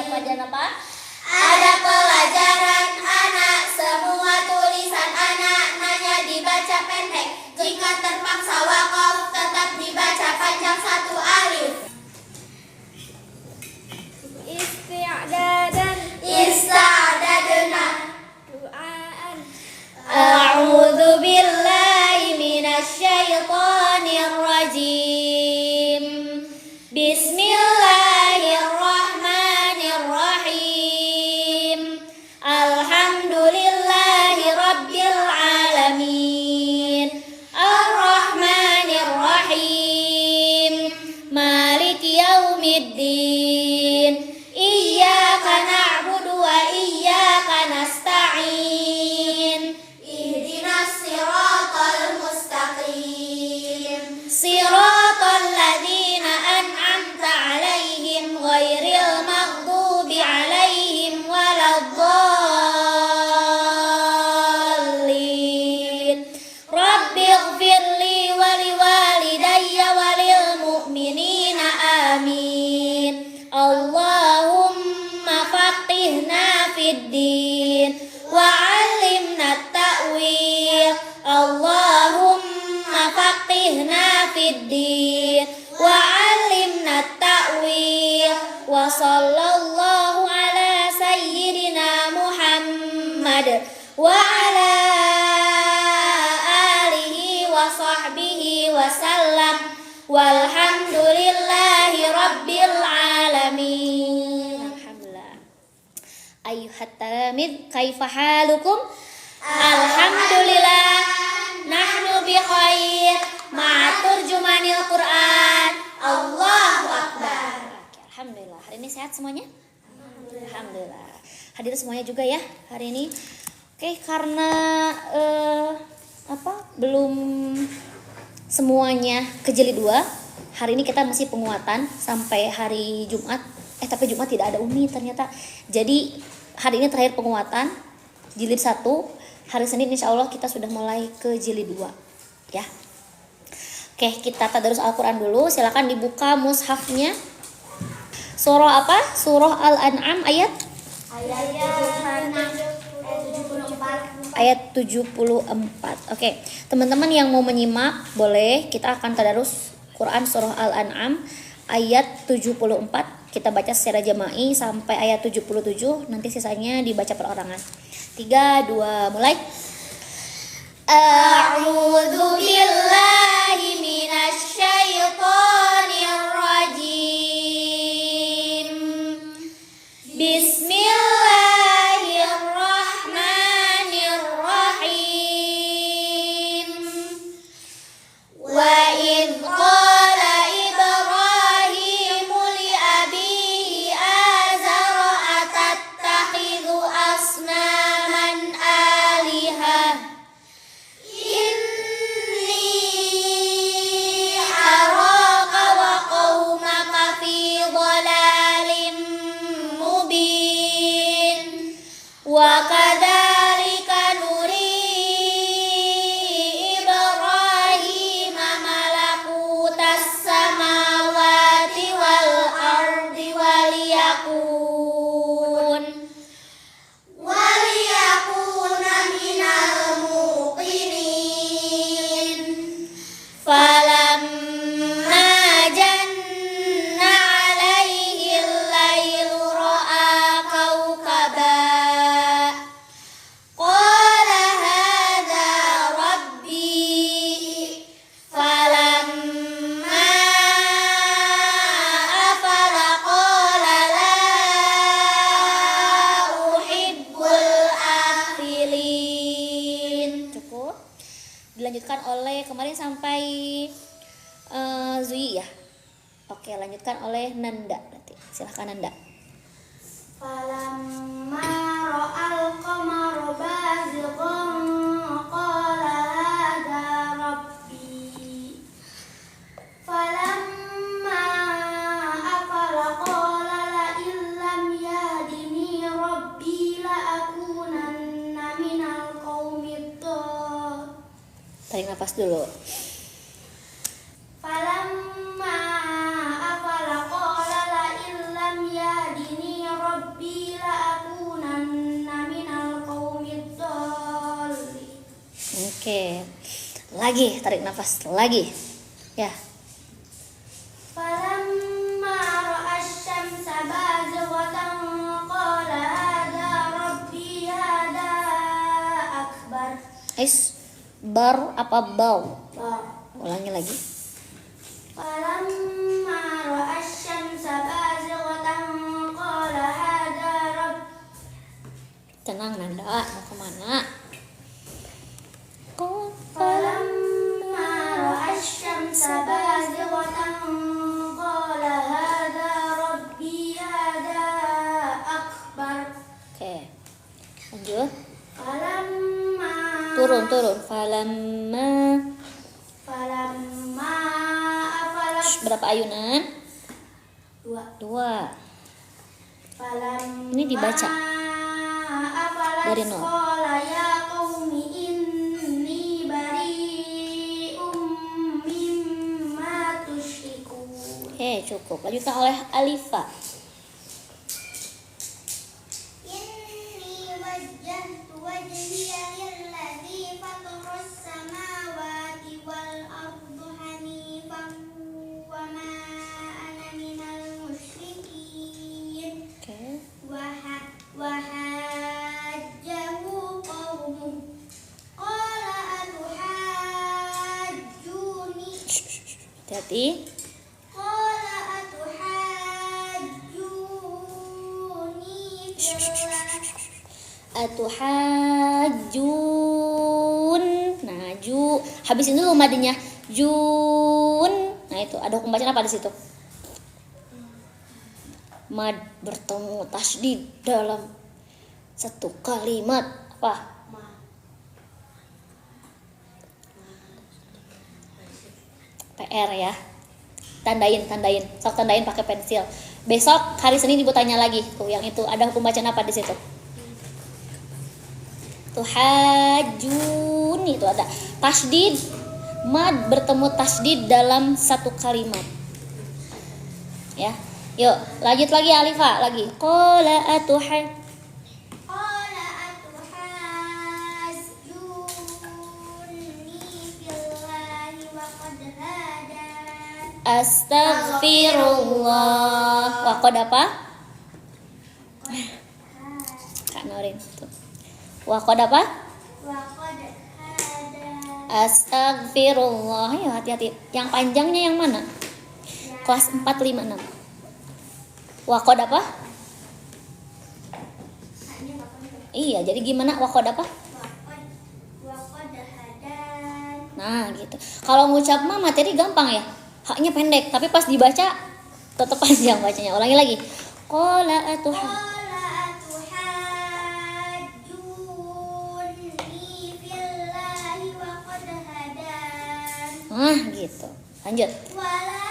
pelajaran apa? Ada pelajaran anak, semua tulisan anak nanya dibaca pendek. Jika terpaksa wakaf tetap dibaca panjang satu alif. Ista'dadna Duaan. A'udzu billahi minasyaitonir rajim. Bismillahirrahmanirrahim. Alhamdulillahi rabbil alamin. Ar-Rahmanir-Rahim. Maliki yaumiddin. Iyyaka na'budu wa iyyaka nasta'in. Ihdinas siratal mustaqim. Siratal ladzina an'amta 'alaihim ghairil maghdubi 'alaihim waladdallin. Rabbighfirli wa liwalidayya walil mu'minina amin. Allahumma faqihna fid din wa 'allimna at-ta'wil. Allahumma faqihna fid din wa 'allimna at-ta'wil. Wa sallallahu ala sayyidina Muhammad wa ala alihi wa sahbihi wa sallam. Walhamdulillahi rabbil alamin. Alhamdulillah. Ayyuhat talamid, kaifa halukum? Alhamdulillah, nahnu bi khair ma'a turjumanil Quran. Allahu akbar. Alhamdulillah. Hari ini sehat semuanya? Alhamdulillah. Hadir semuanya juga ya hari ini. Oke, karena belum semuanya ke jilid 2. Hari ini kita masih penguatan sampai hari Jumat. Tapi Jumat tidak ada Umi ternyata. Jadi hari ini terakhir penguatan jilid 1. Hari Senin insya Allah kita sudah mulai ke jilid 2 ya. Oke, kita tadarus Al-Quran dulu. Silakan dibuka mushafnya. Surah apa? Surah Al-An'am ayat 74. Oke, teman-teman yang mau menyimak boleh, kita akan tadarus Quran surah Al-An'am ayat 74. Kita baca secara jama'i sampai ayat 77, nanti sisanya dibaca perorangan. 3, 2, mulai. A'udzu billahi minasyaitonir rajim. Bismillahirrahmanirrahim. Wa idh qala Ibrahimu li abihi azara atattakhidhu asnaman alihah. Inni araka wa qaumaka fi dhalalin mubin. Wa kadzalika nuri Ibrahima malakutas samawati wal ardi waliyakuna minal muqinin. Falamma janna alaihi al-lailu ra'a kawkaba. Qala hadha rabbi. Falamma afala qala la uhibbul afilin. Cukup. Dilanjutkan oleh kemarin sampai Zui ya. Oke, lanjutkan oleh Nanda berarti. Silahkan Nanda. Falamma ra'al qamara bazighan qala hadha rabbi. Falamma afala qala la illam yahdini rabbi la akunanna minal qaumid dhalin. Tarik nafas dulu. Falamma afala qala la illam yahdini rabbi rabbi la'akunanna minal qaumid dhalin. Oke. Lagi, tarik nafas lagi. Ya. Falamma ra'a asy-syamsa bazighatan qala hadza rabbi hadza akbar. Bar apa bau? Ba. Ulangi lagi. Falamma ra'a asy-syamsa bazighatan qala hadza rabbi. Tenang Nanda, mau kemana? Falamma ra'a asy-syamsa bazighatan qala hadza rabbi hadza akbar. Oke. Lanjut. Falamma Turun. Falamma. afalat. Berapa ayunan? 2. 2. Ini dibaca dari nol. Qala ya qaumi inni bari'um mimma tusyrikun. Cukup. Lanjutkan oleh Alifa. Inni wajjahtu wajhiya lilladzi fataras samawati wal arda hanifan wa ma ana minal musyrikin. Oke. Wahajjahu qaumuh qala atuhajjuni Hati-hati. qala atuhajjuni fillah. Atuhajun. Nah, habisin dulu madnya. Jun. Nah, itu ada hukum bacaan apa di situ? Mad bertemu tasdid dalam satu kalimat. Apa? PR ya. Tandain. Sok tandain pakai pensil. Besok hari Senin Ibu tanya lagi. Tuh, yang itu ada hukum bacaan apa di situ? Tuhajun, itu ada tasdid. Mad bertemu tasdid dalam satu kalimat. Ya. Yuk, lanjut lagi Alifa lagi. Qala atuhajjuni fillahi wa qad hadan. Astaghfirullah. Wa qad apa? Kak Norin tuh. Wa qad apa? Wa qad hadan. Astaghfirullah. Ayo hati-hati. Yang panjangnya yang mana? Kelas 4, 5, 6. Wa qad apa? Iya, jadi gimana wa qad apa? Wa qad hadan. Nah, gitu. Kalau ngucap mah materi gampang ya. Haknya pendek, tapi pas dibaca tetap panjang bacanya. Ulangi lagi. Qala atuhajjuni fillahi wa qad hadan. Nah, gitu. Lanjut. Wala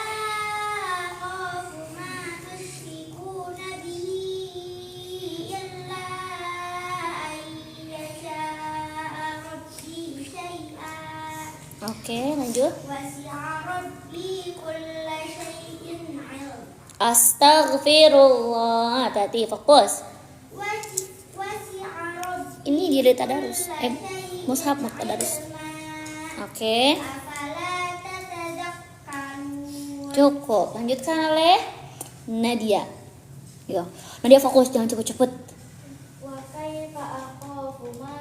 khafu ma tusyrikuna bihi illa ayyasha'a rabbi syai'an. Oke, lanjut. Wasi'a rabbi kulla syai'in 'ilm. Astaghfirullah. Hati-hati, fokus. Wasi'a rabbi Ini di tadarus. Mushaf tadarus. Oke. afala tatadakkarun. Cukup. Lanjutkan oleh Nadia. Yo. Nadia fokus, jangan cepet-cepet. Wa kaifa akhafu ma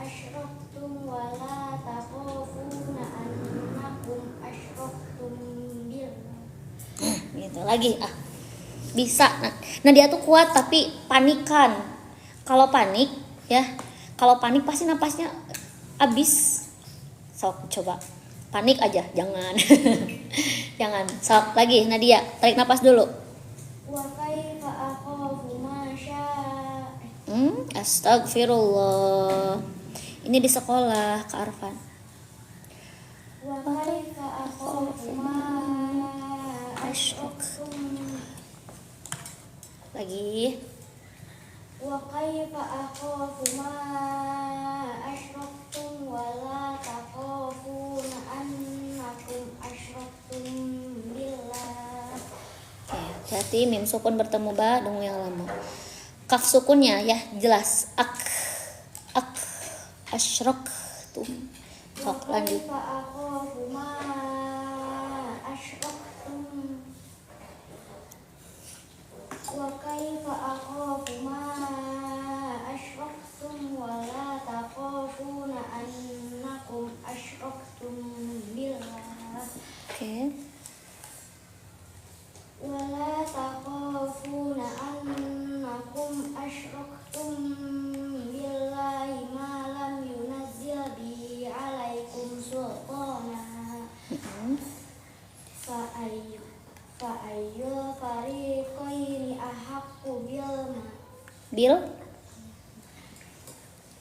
asyraktum wa la takhafuna annakum asyraktum billah. Gitu lagi. Bisa. Nadia tuh kuat tapi panikan. Kalau panik ya, kalau panik pasti napasnya habis. Sok coba. Panik aja, jangan. Jangan. Sok lagi Nadia, tarik napas dulu. Wa kaifa akhafu ma Astagfirullah. Ini di sekolah Kak Arfan. wa kaifa akhafu ma asyraktum. Lagi. Wa kaifa akhafu ma asyraktum wa la takhafuna annakum asyraktum billah. Oke. Hati mim sukun bertemu ba nunggu yang lama. Kaf sukunnya ya jelas. Ak asyrok tuh. Sok lanjut. وكيف أخاف ما أشركتم وكيف أخاف ما أشركتم ولا تخافون أنكم أشركتم بالله Oke. ولا تخافون أنكم أشركتم بالله ما لم ينزل به عليكم سلطانا فأي الفريقين أحق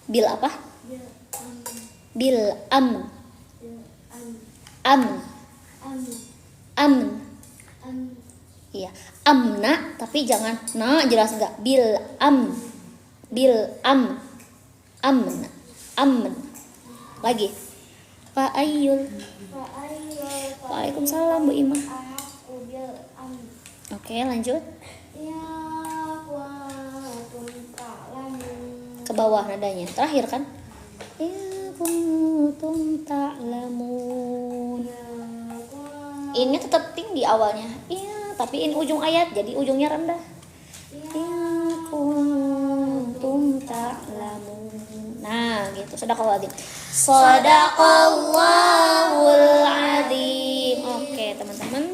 Bil apa? Bil amn. Amn. Iya, amna tapi jangan na jelas enggak. Bil amn. Amn. Lagi. Fa ayyul. Waalaikumsalam Bu Ima. Oke, lanjut. Ke bawah nadanya. Terakhir kan? Ya kuntum ta'lamun. Ini tetap tinggi awalnya. Iya, tapi ini ujung ayat jadi ujungnya rendah. Ya kuntum ta'lamun. Nah, gitu. Shadaqallahul azim. Oke, teman-teman.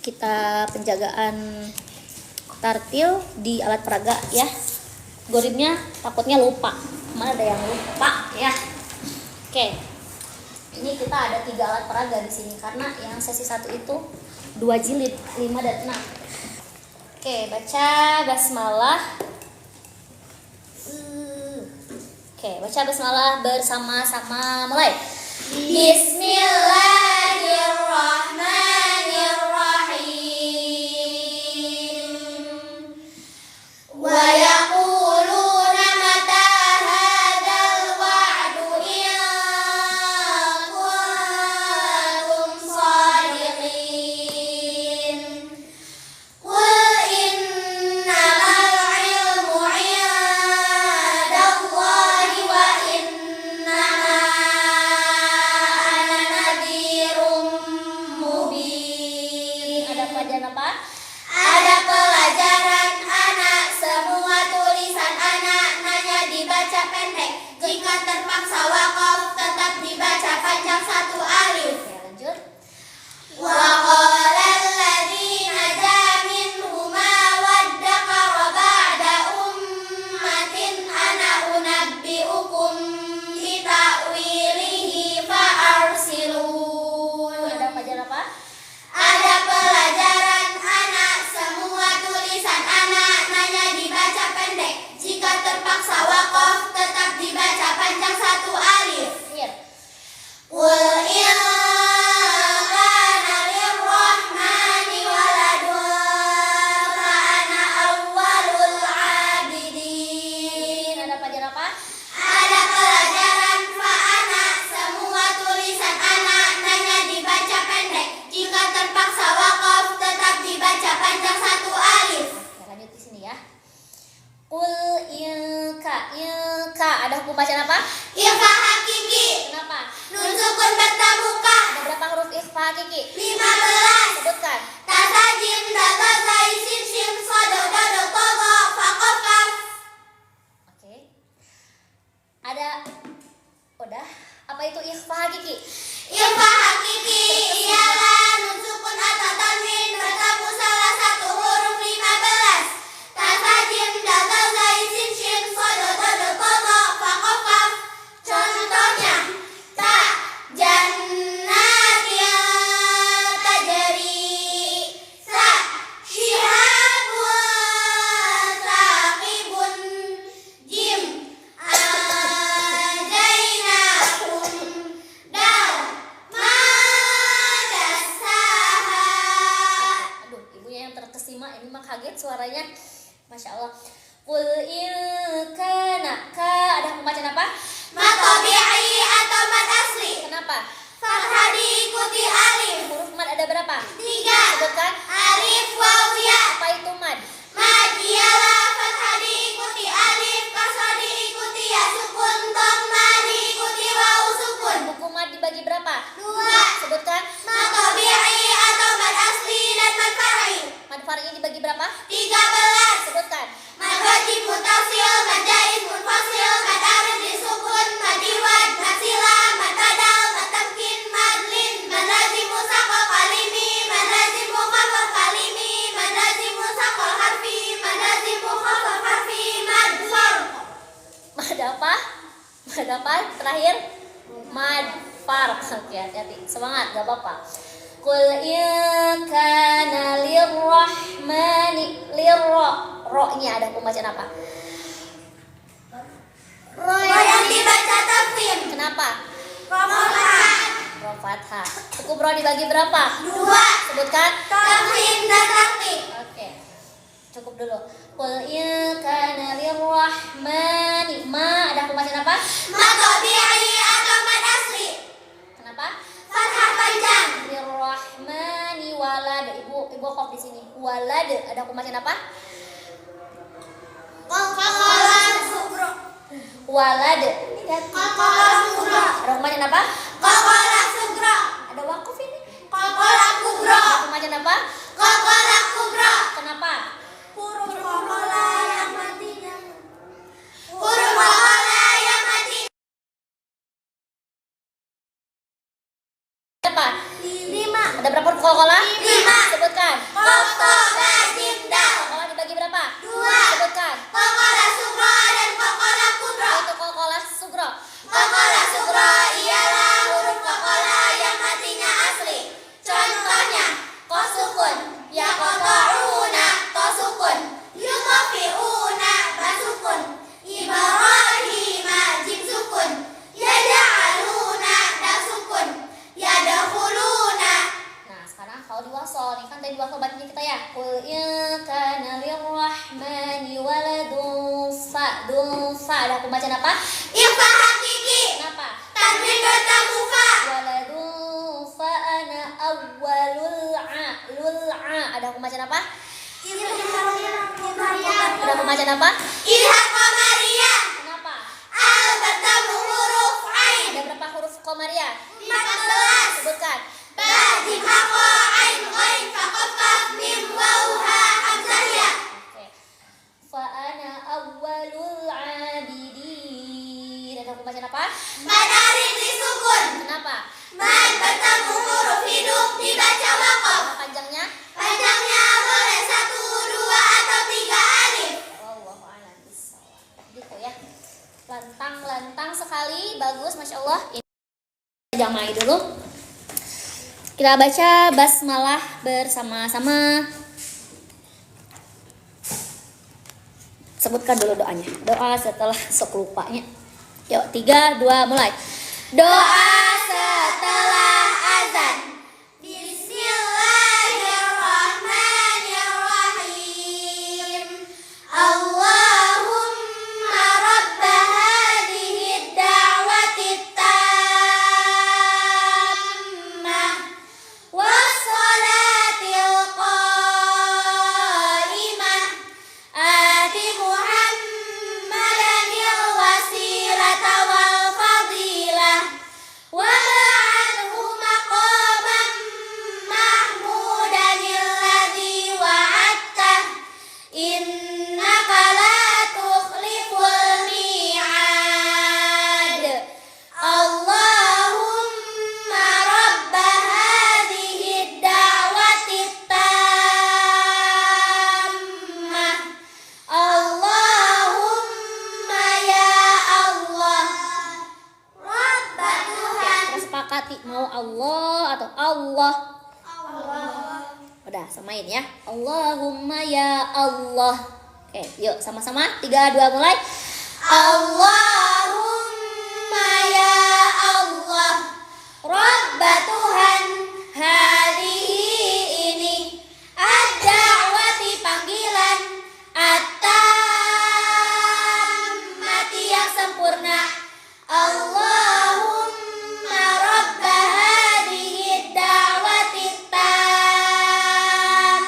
Kita penjagaan tartil di alat peraga ya. Goribnya takutnya lupa. Mana ada yang lupa ya. Oke. Ini kita ada 3 alat peraga di sini karena yang sesi 1 itu 2 jilid 5 dan 6. Oke, baca basmalah. Oke, baca basmalah bersama-sama mulai. Bismillahirrahmanirrahim. Wa yaquluna mata hadzal wa'du in kuntum shadiqin. Qul innamal ilmu 'indallahi wa innama ana nadhirum mubin. Ada pelajaran apa? Ada pelajaran anak, semua tulisan anak nanya dibaca pendek. Jika terpaksa waqaf tetap dibaca panjang 1 alif. Oke, lanjut. Wa qala alladziina naja minhuma waddakara ba'da ummatin ana unabbi'ukum bi ta'wilihi fa arsilun. Ada pelajaran apa? Ada pelajaran anak, semua tulisan anak nanya dibaca pendek. Jika terpaksa waqaf tetap dibaca panjang 1 alif. Qul in kana lirrahmani waladun fa ana awwalul abidin. Ada pelajaran apa? Ada pelajaran fa ana, semua tulisan anak nanya dibaca pendek. Jika terpaksa waqaf tetap dibaca panjang 1 alif. Oke, lanjut di sini ya. Qul ilka ada hukum bacaan apa? Ikhfa hakiki. Kenapa? Nun sukun bertabuka. Ada berapa huruf ikhfa hakiki? 15. Sebutkan. Tasa jim daga zai sin shin sado dado togo faqaf kaf. Oke. Ada udah. Apa itu ikhfa hakiki? Ikhfa hakiki ialah nun sukun atau tanwin bertabu salah satu huruf 15. Tasa jim daga zai sin shin sado dado togo faqaf kaf. Contohnya ta jannatil tajri sa shihabun saqibun jim ajainakum dal madasaha. Aduh, ibunya yang terkesima ini mah kaget suaranya. Masya Allah. Qul in kana ada pembacaan apa? Mat tabi'i atau mat asli. Kenapa? Fathah diikuti alif. Huruf mat ada berapa? 3. Sebutkan. alif waw ya. Apa itu mad? Mad ialah fathah diikuti alif, kasrah diikuti ya sukun, dhamma diikuti waw sukun. Buku mad dibagi berapa? 2. Sebutkan. Mad tabi'i atau mad asli dan mad far'i. Mad far'i dibagi berapa? 13. Sebutkan. Mad wajib mutasil, mad jaiz munfasil, mad arid disukun, mad iwad, mad silah, mad badal, mad tamkin, mad lin, mad lazim musaqal kalimi, mad lazim mukhafaf kalimi, mad lazim musaqal harfi, mad lazim mukhafaf harfi, mad farq. Mad apa? Mad apa? Terakhir. Mad farq. Oke, hati-hati. Semangat, gak apa-apa. Qul in kana lirrahmani ro-nya ada pembacaan apa? Ro yang dibaca tafkhim. Kenapa? Fathah. Ro fathah. Cukup ro dibagi berapa? 2. Sebutkan. Tafkhim dan taktik. Oke. Cukup dulu. Qul in kana lirrahmani ma ada pembacaan apa? Mad tabi'i atau mad asli. Kenapa? Fathah panjang. Lirrahmani walad. Ibu kok di sini. Walad ada pembacaan apa? Qalqalah sugra. Walad. Qalqalah sugra. Ada pembacaan apa? Qalqalah sugra. Ada wakuf ini. Qalqalah kubra. Ada pembacaan apa? Qalqalah kubra. Kenapa? Huruf qalqalah yang matinya. Huruf qalqalah yang mati. Berapa? 5. Ada berapa huruf qalqalah? 5. Sebutkan. Qaf ta ba jim dal. Qalqalah dibagi berapa? 2. Sebutkan. Qalqalah sugra dan qalqalah kubra. Itu qalqalah sugro. Qalqalah sugra ialah huruf qalqalah yang matinya asli. Contohnya, qaf sukun, ya qata'una, ta sukun, yuqafi'una, ba sukun, Ibrahima, jim sukun, yaj'aluna, da sukun, yadkhuluna. Nah, sekarang kalau diwasal nih kan tadi diwasal bacanya kita ya. Qul in kana lirrahmani waladun fa ada pembacaan apa? Ikhfa hakiki, Kenapa? tanwin bertemu fa. Waladun fa ana awwalul ada pembacaan apa? Ada pembacaan apa? Ilhaq qamariyah, Kenapa? al bertemu huruf ain. Ada berapa huruf qamariyah? 14. Sebutkan. Ba, jim, ha, qa, ain, ghain, fa, qaf, kaf, mim, waw, ha, hamzah, ya. Oke. Fa ana awwalul abidin. Ada pembacaan apa? Mad arid disukun. Kenapa? Mad bertemu huruf hidup dibaca waqaf. Apa panjangnya? Panjangnya boleh 1, 2, atau 3 alif. Wallahu a'lam bishawab. Gitu ya. Lantang sekali, bagus, masya Allah. Ini jamaah dulu. Kita baca basmalah bersama-sama. Sebutkan dulu doanya. Doa setelah sok lupanya. Yuk, 3, 2, mulai. Doa Setelah azan. Bismillahirrahmanirrahim. Allahumma rabba hadhihi ad-da'wati tammah was-salatil qa'imah ati Muhammadanil wasilata wal fadilah wa ba'athu maqaman mahmudanil ladzi wa'adtah innaka la tukhliful mi'ad. Allahumma rabba hadhihi ad-da'wati tammah. Allahumma ya Allah. Rabba Tuhan. kita sepakati mau Allah atau Allah. Allah. Udah, samain ya. Allahumma ya Allah. Oke, yuk sama-sama. 3, 2, mulai. Allahumma ya Allah. Rabba Tuhan. Hadihi ini. Ad-da'wati panggilan. At-tammati yang sempurna. Allahumma rabba hadihi ad-da'wati tammah.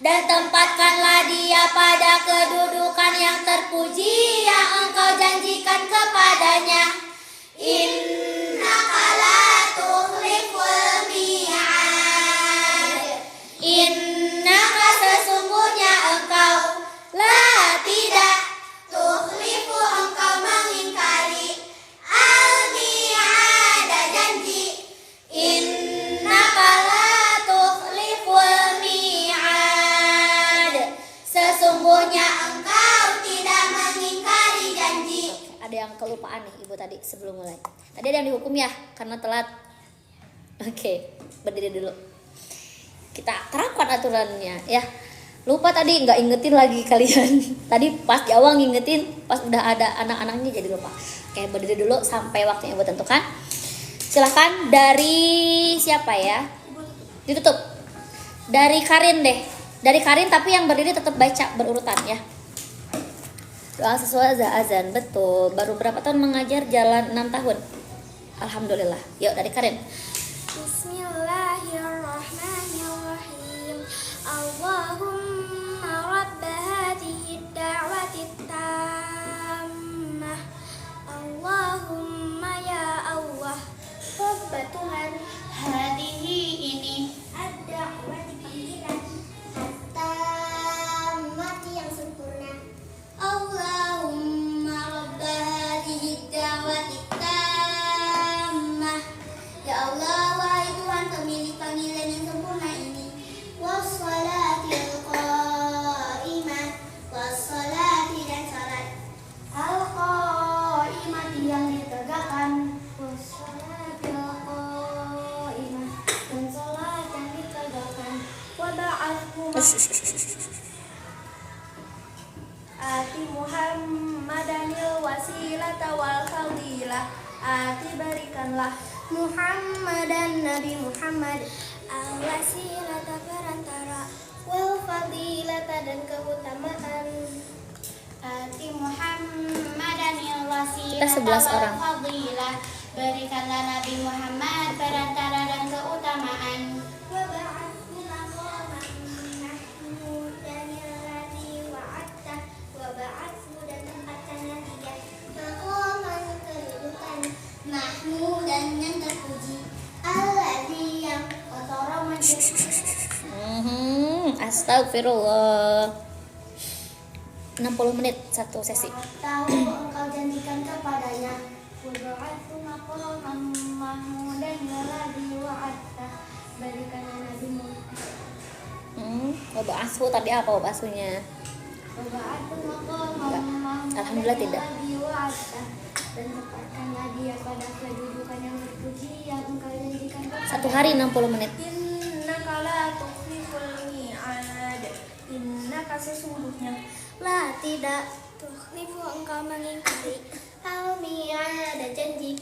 dan tempatkanlah dia pada kedudukan yang terpuji yang engkau janjikan kepadanya. Innaka la tukhliful mi'ad. Innaka sesungguhnya engkau la tidak Tukhlifu engkau mengingkari al-mi'ada janji. Innaka la tukhliful mi'ad. Sesungguhnya Engkau tidak mengingkari janji. ada yang kelupaan nih ibu tadi sebelum mulai. Tadi ada yang dihukum ya karena telat. Oke, berdiri dulu. Kita terapkan aturannya ya. Lupa tadi nggak ingetin lagi kalian. Tadi pas di awal ngingetin, pas udah ada anak-anaknya jadi lupa. Oke, berdiri dulu sampai waktunya ibu tentukan. Silahkan dari siapa ya? Ditutup. Dari Karin deh. Dari Karin tapi yang berdiri tetap baca berurutan ya. Doa sesuai azan, betul. Baru berapa tahun mengajar? Jalan 6 tahun. Alhamdulillah. Yuk dari Karin. Bismillahirrahmanirrahim. Allahumma rabb hadhihi ad-da'wati tammah. Allahumma ya Allah. Rabb Tuhan hadhihi ini ad-da'wati panggilan at-tammati yang sempurna. Allahumma rabb hadhihi ad-da'wati tammah. Ya Allah, wahai Tuhan pemilik panggilan yang sempurna ini. Wassalatil qa'imah, wassalati dan salat al-qa'imah yang ditegakkan, wassalatil qa'imah dan salat yang ditegakkan. Wa ba'athu ati Muhammadanil wasilata wal fadilah. Ati berikanlah Muhammadan Nabi Muhammad al-wasilata perantara, wal fadilata dan keutamaan. Ati Muhammadan al-wasilata Kita 11 orang. wal fadilah. Berikanlah Nabi Muhammad perantara dan keutamaan. Wa ba'athu maqaman mahmudan alladzi wa'adta. Wa ba'athu dan tempatkanlah dia maqaman kedudukan mahmudan yang terpuji. Alladzi yang kotoran Astagfirullah. 60 menit satu sesi. tahu engkau janjikan kepadanya. Wa ba'athu maqaman mahmudan alladzi wa'adta. Berikanlah Nabi Muhammad. Waba'asu tadi apa waba'asunya? Alhamdulillah tidak. Dan tempatkanlah dia pada kedudukan yang terpuji yang engkau janjikan kepada. 1 hari 60 menit. Innaka la tukhliful mi'ad. Innaka sesungguhnya la tidak tukhlifu engkau mengingkari al-mi'ad janji.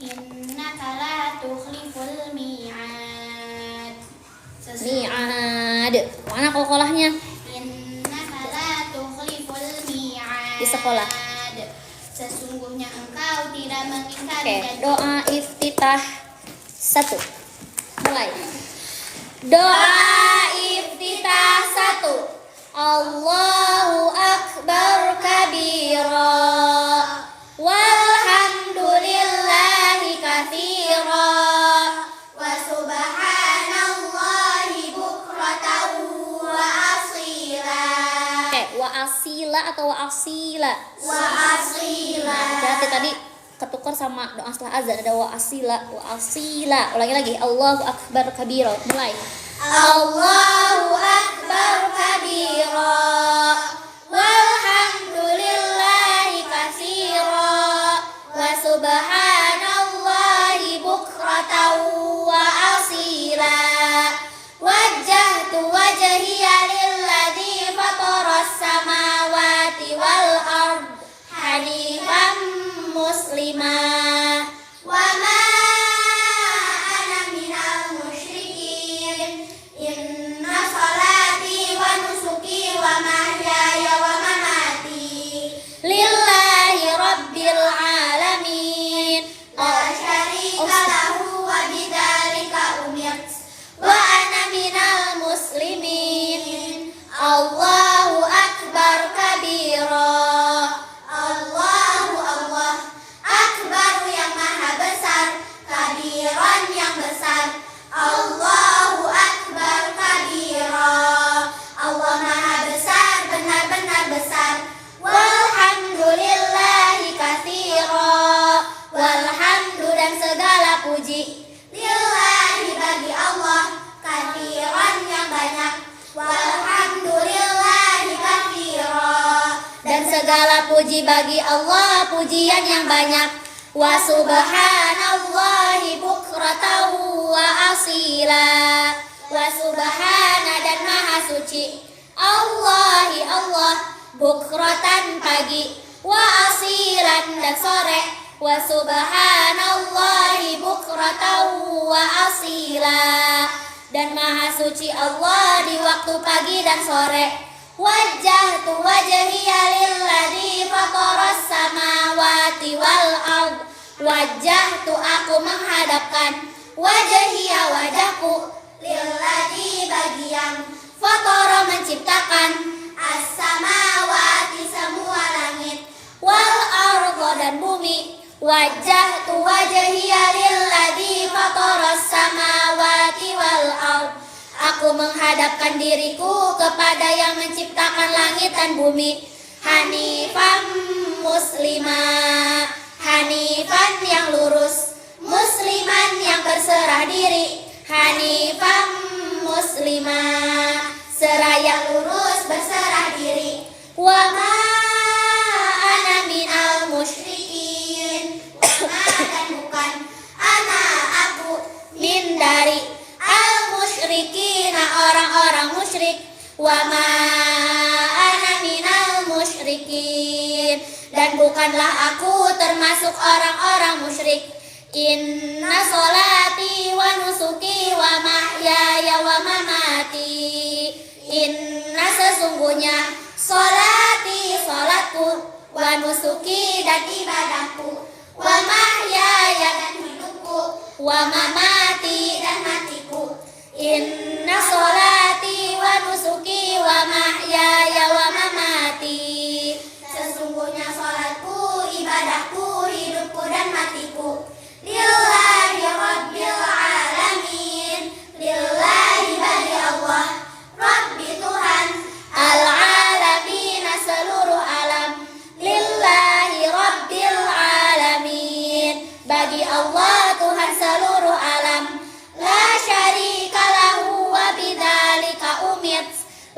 Innaka la tukhliful mi'ad. Mi'ad. Mana kolkolahnya? Innaka la tukhliful mi'ad. Di sekolah. Sesungguhnya engkau tidak mengingkari Oke, janji. doa iftitah 1. Mulai. Doa iftitah 1. Allahu akbar kabira. Walhamdulillahi katsira. Wa subhanallahi bukratan wa asila. Wa asila atau wa asila? Wa asila. Nah, hati tadi ketukar sama doa setelah azan ada wa asila, wa asila. Ulangi lagi. Allahu akbar kabira. Mulai. Allahu akbar kabira. Walhamdulillahi katsira. Wa subhanallahi bukratan wa asila. Wajjahtu wajhiya lilladzi fataras samawati wal ard hanifan muslimah wa ma ana minal musyrikin. Inna salati wa nusuki wa mahyaya wa mamati lillahi rabbil alamin la syarika lahu wa bidzalika umirt wa ana minal muslimin. segala puji bagi Allah, pujian yang banyak. Wa subhanallahi bukratan wa asila. Wa subhana dan maha suci Allahi Allah, bukratan pagi, wa asilan dan sore. Wa subhanallahi bukratan wa asila, dan maha suci Allah di waktu pagi dan sore. Wajjahtu wajhiya lilladzi fataras samawati wal ard. Wajjahtu aku menghadapkan, wajhiya wajahku, lilladzi bagi yang, fatara menciptakan, as-samawati semua langit, wal ardh dan bumi. Wajjahtu wajhiya lilladzi fataras samawati wal ard. Aku menghadapkan diriku kepada yang menciptakan langit dan bumi. Hanifan muslimah, hanifan yang lurus, musliman yang berserah diri. Hanifan muslimah, seraya lurus berserah diri. Wa ma ana minal musyrikin, wa ma dan bukan, ana aku, min dari al-musyrikina orang-orang musyrik. Wa ma ana minal musyrikin, dan bukanlah aku termasuk orang-orang musyrik. Inna sholati wa nusuki wa mahyaya wa mamati. Inna sesungguhnya, sholati sholatku, wa nusuki dan ibadahku, wa mahyaya dan hidupku, wa mamati dan matiku. Inna sholati wa nusuki wa mahyaya wa mamati. Sesungguhnya sholatku, ibadahku, hidupku dan matiku, lillahi rabbil alamin, lillahi bagi Allah, Rabbi Tuhan, al-alamin seluruh alam, lillahi rabbil alamin, bagi Allah Tuhan seluruh alam. La syarika lahu wa bidzalika umit,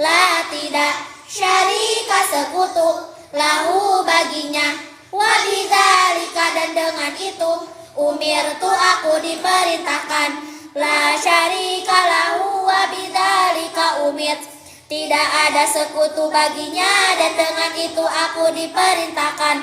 la tidak syarika sekutu, lahu baginya, wa bidzalika dan dengan itu, umirtu aku diperintahkan. La syarika lahu wa bidzalika umit, tidak ada sekutu baginya dan dengan itu aku diperintahkan.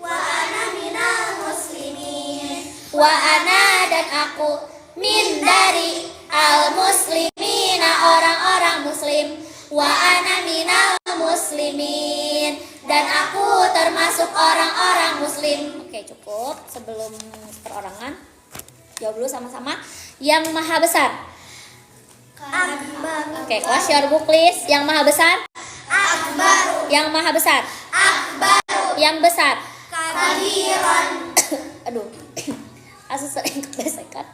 Wa ana minal muslimin, wa ana dan aku, min dari, al muslimina orang-orang muslim. Wa ana minal muslimin, dan aku termasuk orang-orang muslim. Oke, cukup. Sebelum perorangan, jawab dulu sama-sama. Yang maha besar. Akbar. Oke, kelas your book please. Yang maha besar. Akbar. Yang maha besar. Akbar. Yang besar. Kabiran. Aduh, asus sering kebesekan.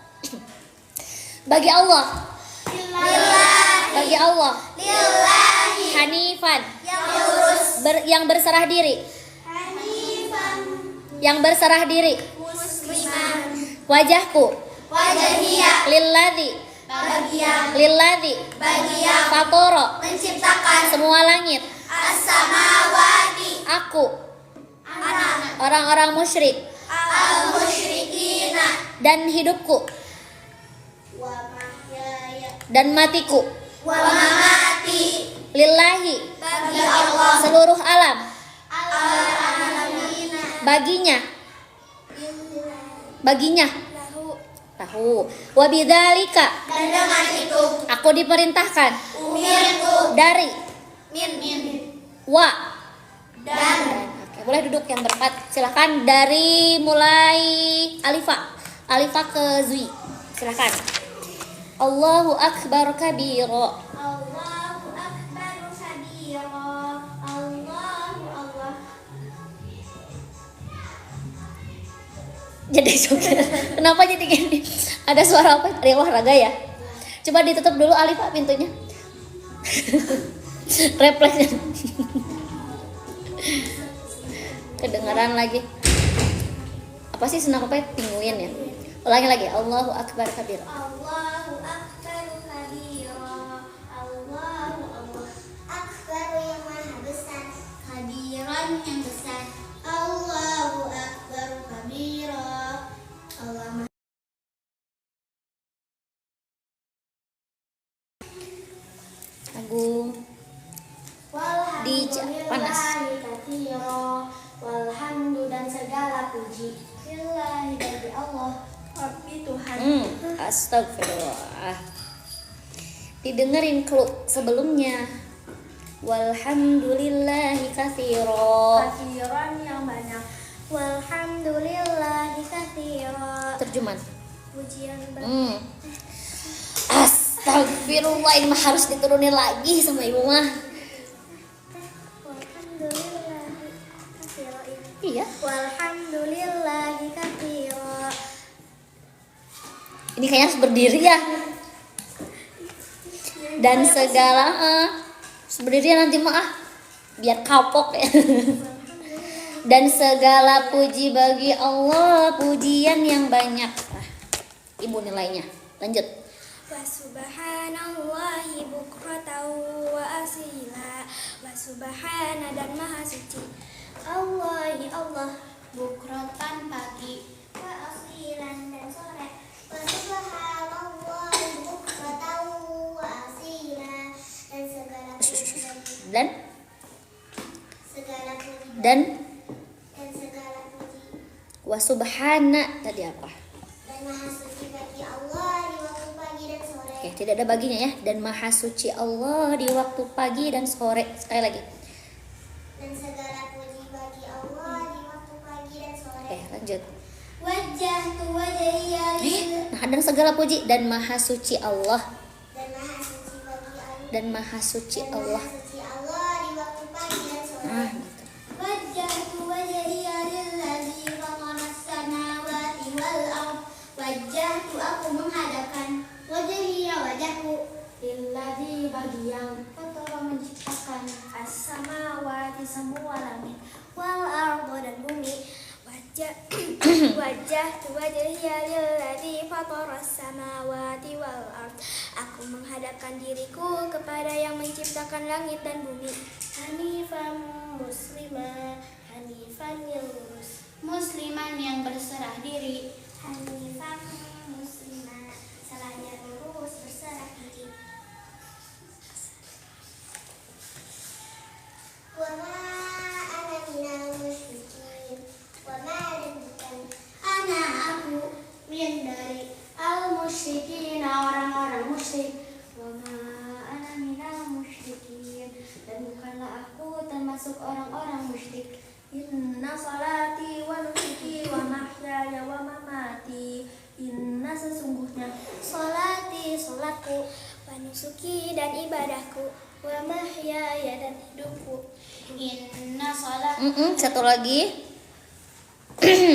Bagi Allah. Lillahi. Bagi Allah. Lillahi. Hanifan. Yang lurus. Yang berserah diri. Hanifan. Yang berserah diri. Musliman. Wajahku. Wajahiyah. Lilladzi. Bagi yang, Lilladzi. bagi yang Fatara. menciptakan Semua langit. as-samawati. Aku. Anak. Orang-orang musyrik. Al-musyrikina. Dan hidupku. Wa mahyaya. Dan matiku. Wa mamati. Lillahi. Bagi Allah. Seluruh alam. Al-alamina. Baginya. Baginya. Lahu. Tahu. Wa bidzalika. Dan dengan itu, Aku diperintahkan. umirtu. Dari. Min. Wa. Dan. Oke, boleh duduk yang berempat. Silakan dari mulai Alifa. Alifa ke Zui. Silakan. Allahu akbar kabira. Allahu akbar kabira. Allah. Jadi kenapa jadi gini? Ada suara apa? Ada olahraga ya? Coba ditutup dulu Alifa pintunya. Refleksnya. Kedengaran lagi. Apa sih senang apa? Pinguin ya. Ulangi lagi. Allahu akbar kabira. Allahu akbar kabira. Allahu akbar yang maha besar. Kabiran yang Agung. Panas. Walhamdulillahi katsira, walhamdu dan segala puji lillahi bagi Allah Rabbi Tuhan. Astagfirullah. Didengerin clue sebelumnya. Walhamdulillahi katsira. Katsiran yang banyak. Walhamdulillahi katsira. Terjemahan. Pujian banyak. Astagfirullah, ini mah harus diturunin lagi sama ibu mah. Walhamdulillahi katsira. Iya. Walhamdulillahi katsira. Ini kayaknya harus berdiri ya. Dan segala berdiri nanti mah biar kapok ya. Dan segala puji bagi Allah, pujian yang banyak. Ibu nilainya. Lanjut. Wa subhanallahi bukratan wa asila, wa subhana dan maha suci Allah, ya Allah, bukratan pagi wa asilan dan sore. Wa subhanallahi bukratan wa asila, dan segala puji Dan segala puji dan dan segala puji wa subhana tadi apa? dan maha suci bagi Allah di waktu pagi dan sore. Oke, tidak ada baginya ya. Dan maha suci Allah di waktu pagi dan sore. Sekali lagi. Dan segala puji bagi Allah di waktu pagi dan sore. Oke, lanjut. Wajjahtu wajhiya Nah, dan segala puji dan maha suci Allah dan maha suci bagi Allah dan maha suci Allah. suci Allah di waktu pagi dan sore. Nah, gitu. Wajjahtu wajhiya lillazi fataras samawati wal ard. Wajjahtu aku menghadapkan wajhiya wajahku lillazi bagi yang fatara menciptakan as-samawati semua langit wal ard dan bumi. Wajjahtu wajhiya lillazi fataras samawati wal ard. Aku menghadapkan diriku kepada yang menciptakan langit dan bumi. Hanifan muslimah, hanifan yang lurus, musliman yang berserah diri. Hanifan muslimah, salahnya lurus berserah diri. Wa ma ana minal musyrikin. Wa ma dan bukan ana aku min dari al musyrikin orang-orang musyrik. Wa ma ana minal musyrikin, dan bukanlah aku termasuk orang-orang musyrik. Inna salati wa nusuki wa mahyaya wa mamati. Inna sesungguhnya salati salatku, wa nusuki dan ibadahku, wa mahyaya dan hidupku. Inna salati Satu lagi.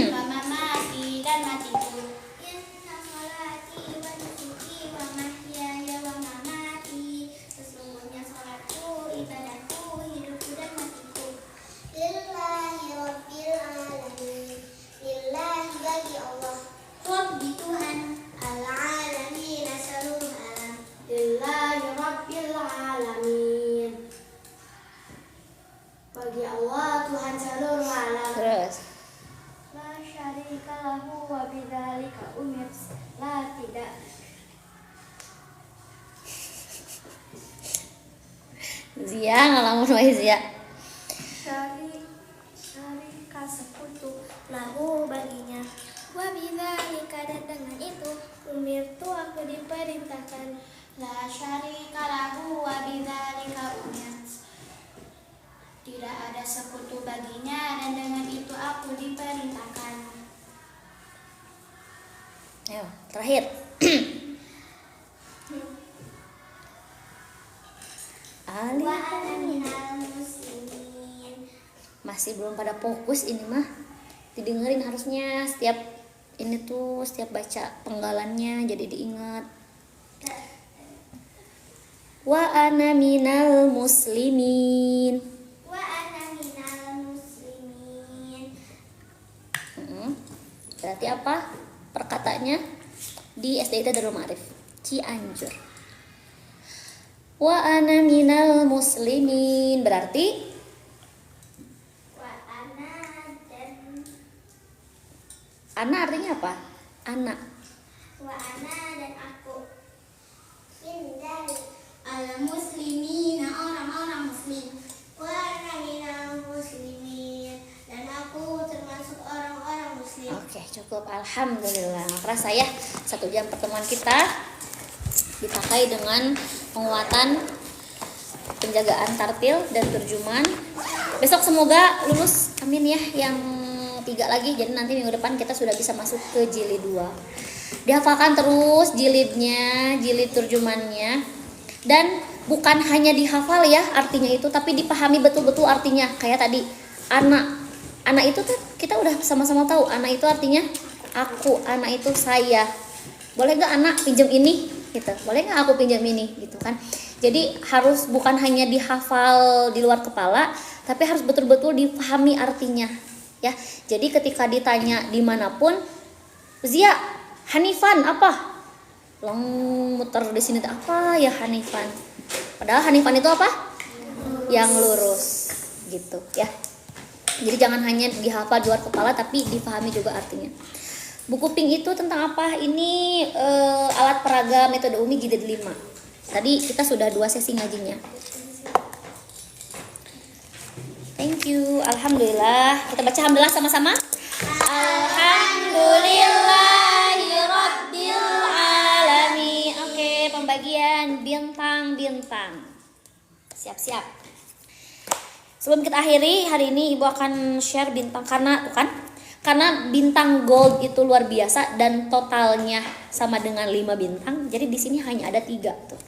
wa mamati dan matiku. Inna salati wa nusuki wa mahyaya wa mamati. Sesungguhnya salatku, ibadahku, hidupku dan matiku. Lillahi rabbil alamin. Lillahi bagi Allah, Rabbi Tuhan, al-alamin seluruh alam. Lillahi rabbil alamin. Bagi Allah Tuhan seluruh alam. Terus. La syarika lahu wa bidzalika umirt. La tidak Zia ngalamun wae Zia. syarika sekutu lahu baginya. Wa bidzalika dan dengan itu umirtu aku diperintahkan. La syarika lahu wa bidzalika umirt. Tidak ada sekutu baginya dan dengan itu aku diperintahkan. Ayo, terakhir. Ali. Wa ana minal muslimin. Masih belum pada fokus ini mah. Didengerin harusnya setiap ini tuh setiap baca penggalannya jadi diingat. Wa ana minal muslimin. Wa ana minal muslimin. Berarti apa? Perkataannya di SDIT Darul Ma'arif Cianjur. Wa ana minal muslimin berarti Wa ana dan ana artinya apa? Anak. wa ana dan aku. Min dari al-muslimina, orang-orang muslim. Wa ana minal muslimin, dan aku termasuk orang-orang muslim. Oke, cukup. Alhamdulillah. Nggak kerasa ya, 1 jam pertemuan kita dipakai dengan penguatan, penjagaan tartil dan terjemahan. Besok semoga lulus, amin ya, yang 3 lagi. Jadi nanti minggu depan kita sudah bisa masuk ke jilid 2. Dihafalkan terus jilidnya, jilid terjemahannya. Dan bukan hanya dihafal ya artinya itu, tapi dipahami betul-betul artinya. Kayak tadi, anak itu tuh kita udah sama-sama tahu, anak itu artinya aku, anak itu saya. Boleh nggak anak pinjam ini? Gitu. Boleh nggak aku pinjam ini? Gitu kan. Jadi harus bukan hanya dihafal di luar kepala, tapi harus betul-betul dipahami artinya. Ya, jadi ketika ditanya dimanapun, Zia, Hanifan apa? Long muter di sini apa ya Hanifan? Padahal Hanifan itu apa? Yang lurus, gitu ya. Jadi jangan hanya dihafal di luar kepala, tapi dipahami juga artinya. Buku Pink itu tentang apa? Ini alat peraga metode Umi jilid 5. Tadi kita sudah 2 sesi ngajinya. Thank you. Alhamdulillah. Kita baca alhamdulillah sama-sama. Alhamdulillahirabbil alamin. Oke, pembagian bintang-bintang. Siap-siap. Sebelum kita akhiri, hari ini Ibu akan share bintang karena bintang gold itu luar biasa dan totalnya sama dengan 5 bintang. Jadi di sini hanya ada 3 tuh.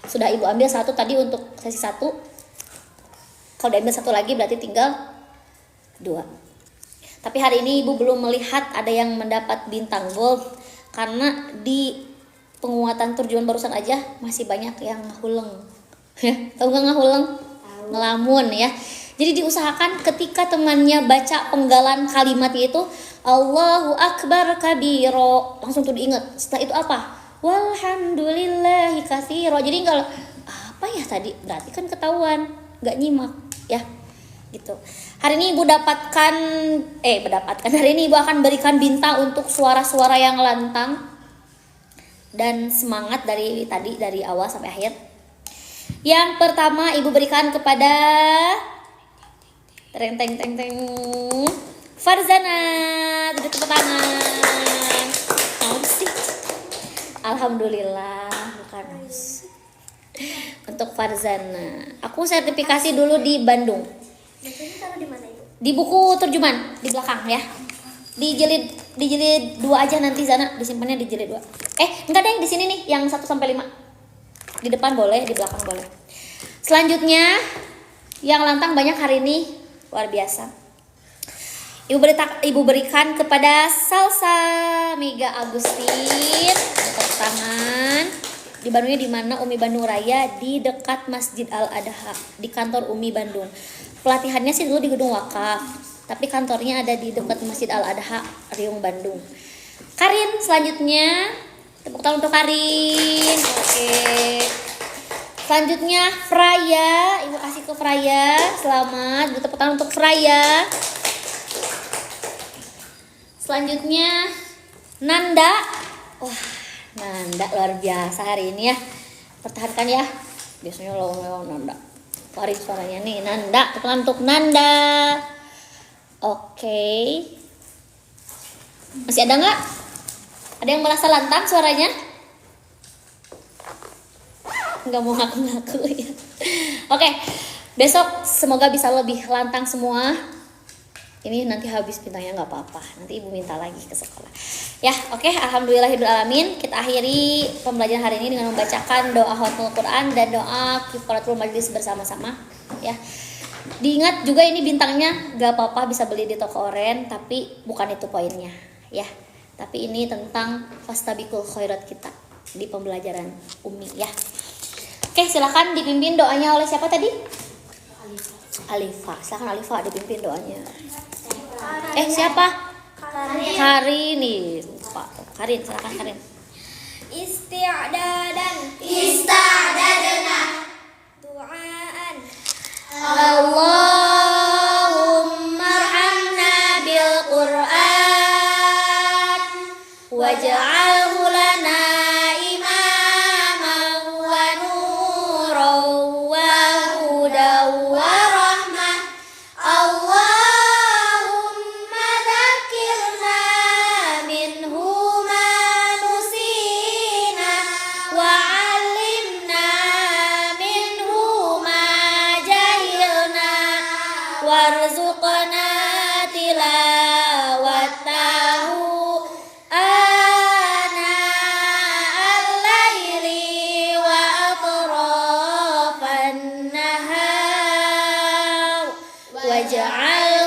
Sudah Ibu ambil 1 tadi untuk sesi 1. Kalau diambil 1 lagi berarti tinggal 2. Tapi hari ini Ibu belum melihat ada yang mendapat bintang gold karena di penguatan terjemahan barusan aja masih banyak yang ngahuleng. Ya, tahu nggak ngahuleng? Ngelamun ya. Jadi diusahakan ketika temannya baca penggalan kalimatnya itu Allahu Akbar kabiro, langsung tuh diingat. Setelah itu apa? Walhamdulillahi katsiro. Jadi enggak apa ya tadi? Berarti kan ketahuan, nggak nyimak ya. Gitu. Hari ini Ibu hari ini Ibu akan berikan bintang untuk suara-suara yang lantang dan semangat dari awal sampai akhir. Yang pertama Ibu berikan kepada Farzana, tepuk tangan. Alhamdulillah, bukan untuk Farzana. Aku sertifikasi dulu di Bandung. Biasanya taruh di mana, Ibu? Di buku terjemahan di belakang ya. Di jilid 2 aja nanti Zana disimpannya di jilid 2. Enggak ada yang di sini nih, yang 1 sampai 5. Di depan boleh, di belakang boleh. Selanjutnya yang lantang banyak hari ini, luar biasa. Ibu berikan kepada Salsa Mega Agustin. Tepuk tangan. Di Bandungnya di mana? Umi Bandung Raya, di dekat Masjid Al-Adha, di kantor Umi Bandung. Pelatihannya sih dulu di Gedung Wakaf, tapi kantornya ada di dekat Masjid Al-Adha, Riung Bandung. Karin selanjutnya, tepuk tangan untuk Karin. Oke. Selanjutnya Fraya, Ibu kasih ke Fraya. Selamat, tepuk tangan untuk Fraya. Selanjutnya Nanda. Wah, Nanda luar biasa hari ini ya. Pertahankan ya. Biasanya lowong-lowong Nanda. Keluarin suaranya nih, Nanda. Tepuk tangan untuk Nanda. Oke. Masih ada nggak? Ada yang merasa lantang suaranya? Nggak mau ngaku-ngaku ya. Oke. Besok semoga bisa lebih lantang semua. Ini nanti habis bintangnya nggak apa-apa, nanti Ibu minta lagi ke sekolah ya. Oke, alhamdulillahirrahmanirrahim. Kita akhiri pembelajaran hari ini dengan membacakan doa khatimul Quran dan doa kifaratul majlis bersama-sama ya. Diingat juga ini bintangnya nggak apa-apa, bisa beli di toko oren, tapi bukan itu poinnya ya. Tapi ini tentang fastabiqul khairat kita di pembelajaran Umi ya. Oke, silakan dipimpin doanya oleh siapa tadi? Alifah. Silakan Alifah dipimpin doanya. Siapa? Karin. Lupa. Karin, silakan Karin. Ista'dadna Du'aan Allahumma arhamna bil Qur'an waj'alhu lana imaman wa warzuqna tilawatahu ana al-laili wa atrafan nahar waj'al